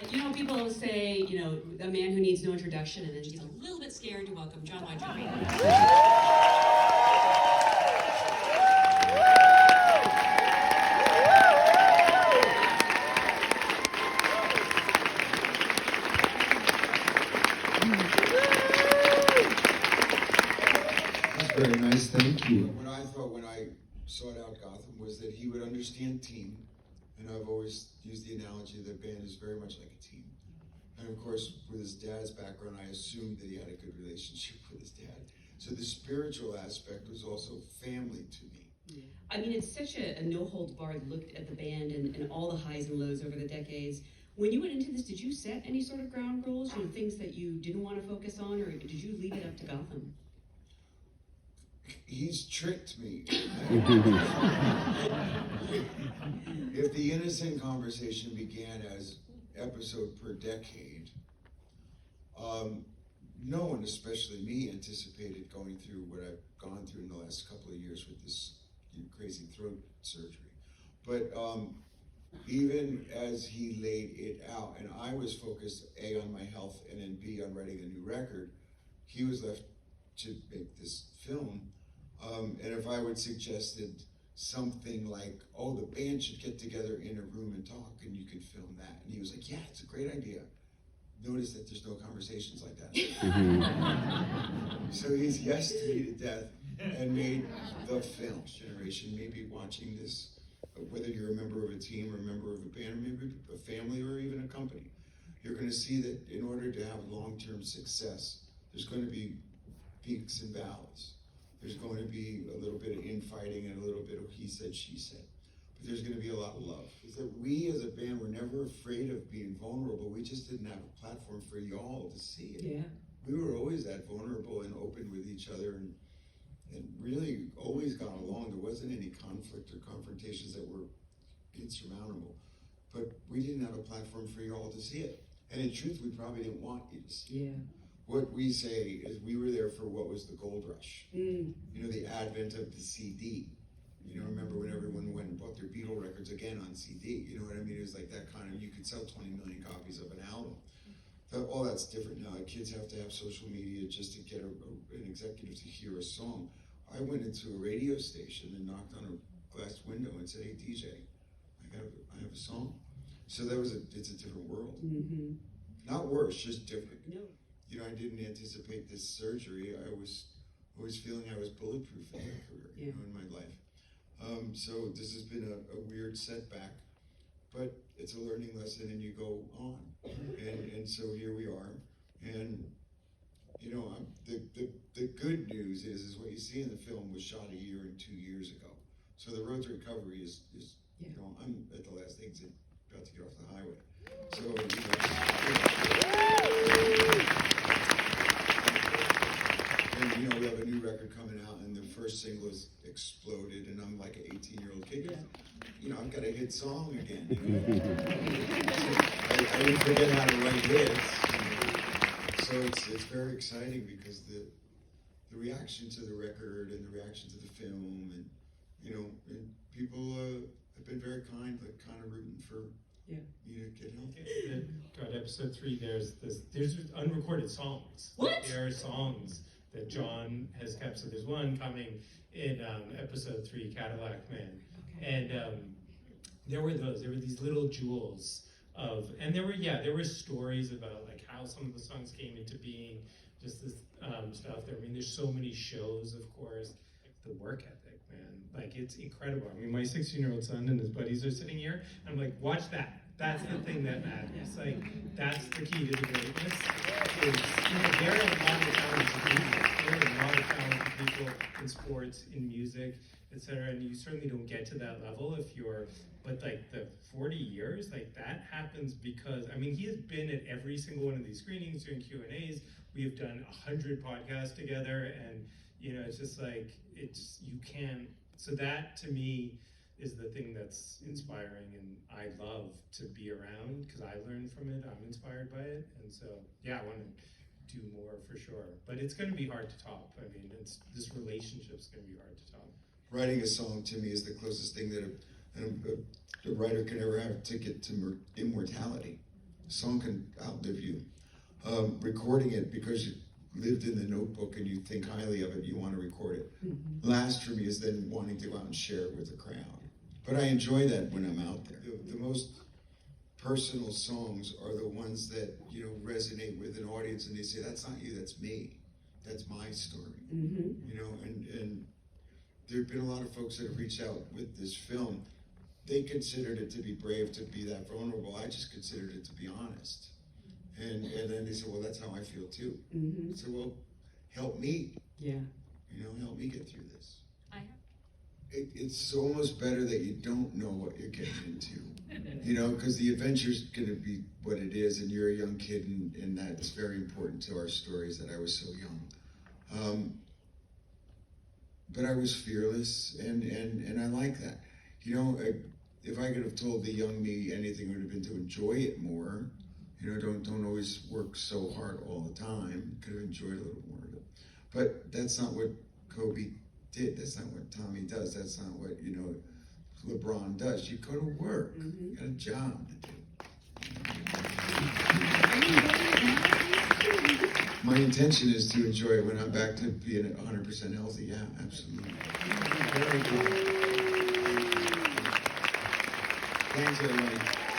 Like, you know, people always say, you know, a man who needs no introduction, and then he's a little bit scared to welcome Jon Bon Jovi. That's very nice, thank you. What I thought when I sought out Gotham was that he would understand team, and I've always used the analogy that band is very much like a team. And of course, with his dad's background, I assumed that he had a good relationship with his dad. So the spiritual aspect was also family to me. Yeah. I mean, it's such a no-holds-barred look at the band and all the highs and lows over the decades. When you went into this, did you set any sort of ground rules, you know, things that you didn't want to focus on, or did you leave it up to Gotham? He's tricked me. If the innocent conversation began as episode per decade, no one, especially me, anticipated going through what I've gone through in the last couple of years with this crazy throat surgery. But even as he laid it out, and I was focused A, on my health, and then B, on writing a new record, he was left to make this film. And if I would suggested something like, oh, the band should get together in a room and talk, and you could film that. And he was like, yeah, it's a great idea. Notice that there's no conversations like that. So he's yes to me to death and made the film. Generation maybe watching this, whether you're a member of a team or a member of a band, or maybe a family or even a company, you're going to see that in order to have long-term success, there's going to be peaks and valleys. There's going to be a little bit of infighting and a little bit of he said, she said. But there's going to be a lot of love. Is that we as a band were never afraid of being vulnerable. We just didn't have a platform for y'all to see it. Yeah. We were always that vulnerable and open with each other and really always got along. There wasn't any conflict or confrontations that were insurmountable. But we didn't have a platform for y'all to see it. And in truth, we probably didn't want you to see it. Yeah. What we say is we were there for what was the gold rush. You know, the advent of the CD. You know, remember when everyone went and bought their Beatle records again on CD? You know what I mean? It was like that kind of, you could sell 20 million copies of an album. All that's different now. Kids have to have social media just to get an executive to hear a song. I went into a radio station and knocked on a glass window and said, hey, DJ, I have a song. So it's a different world. Mm-hmm. Not worse, just different. No. You know, I didn't anticipate this surgery. I was always feeling I was bulletproof in my career, you know, in my life. So this has been a weird setback, but it's a learning lesson and you go on. And so here we are. And, you know, the good news is what you see in the film was shot 1 year and 2 years ago. So the road to recovery is you know, I'm at the last exit, about to get off the highway. So, you know, we have a new record coming out, and the first single is Exploded, and I'm like an 18-year-old kid. Yeah. You know, I've got a hit song again. You know? I didn't forget how to write hits. So it's very exciting because the reaction to the record and the reaction to the film, and you know, and people have been very kind, like kind of rooting for you to get healthy. God, episode 3, there's unrecorded songs. What? There are songs that Jon has kept. So there's one coming in episode 3, Cadillac Man. Okay. And there were these little jewels of, and there were stories about like how some of the songs came into being, just this stuff there. I mean, there's so many shows, of course. The work ethic, man, like it's incredible. I mean, my 16-year-old son and his buddies are sitting here, and I'm like, watch that. That's the thing that matters. Like, that's the key to the greatness. Is, you know, there are a lot of talented people. There are a lot of talented people in sports, in music, etc. And you certainly don't get to that level if you're, but like the 40 years, like that happens because, I mean, he has been at every single one of these screenings, doing Q&As. We have done 100 podcasts together, and you know, it's just like, you can't, so that to me is the thing that's inspiring, and I love to be around because I learned from it, I'm inspired by it, and so, yeah, I want to do more for sure. But it's going to be hard to top. I mean, this relationship's going to be hard to top. Writing a song to me is the closest thing that a writer can ever have to get to immortality. song can outlive you. Recording it because you lived in the notebook and you think highly of it, you want to record it. Last for me is then wanting to go out and share it with the crowd. But I enjoy that when I'm out there. The most personal songs are the ones that, you know, resonate with an audience and they say, that's not you, that's me. That's my story. You know, and there have been a lot of folks that have reached out with this film. They considered it to be brave to be that vulnerable. I just considered it to be honest. And then they said, well, that's how I feel too. I said, well, help me. Yeah. You know, help me get through this. I have. It's almost better that you don't know what you're getting into. You know, because the adventure's going to be what it is, and you're a young kid, and that's very important to our stories that I was so young. But I was fearless, and I like that. You know, if I could have told the young me anything, it would have been to enjoy it more. You know, don't always work so hard all the time. Could have enjoyed a little more of it. But that's not what Kobe did. That's not what Tommy does. That's not what, you know, LeBron does. You go to work. You got a job to do. My intention is to enjoy it when I'm back to being 100% healthy. Yeah, absolutely. Very good. Thanks, everyone.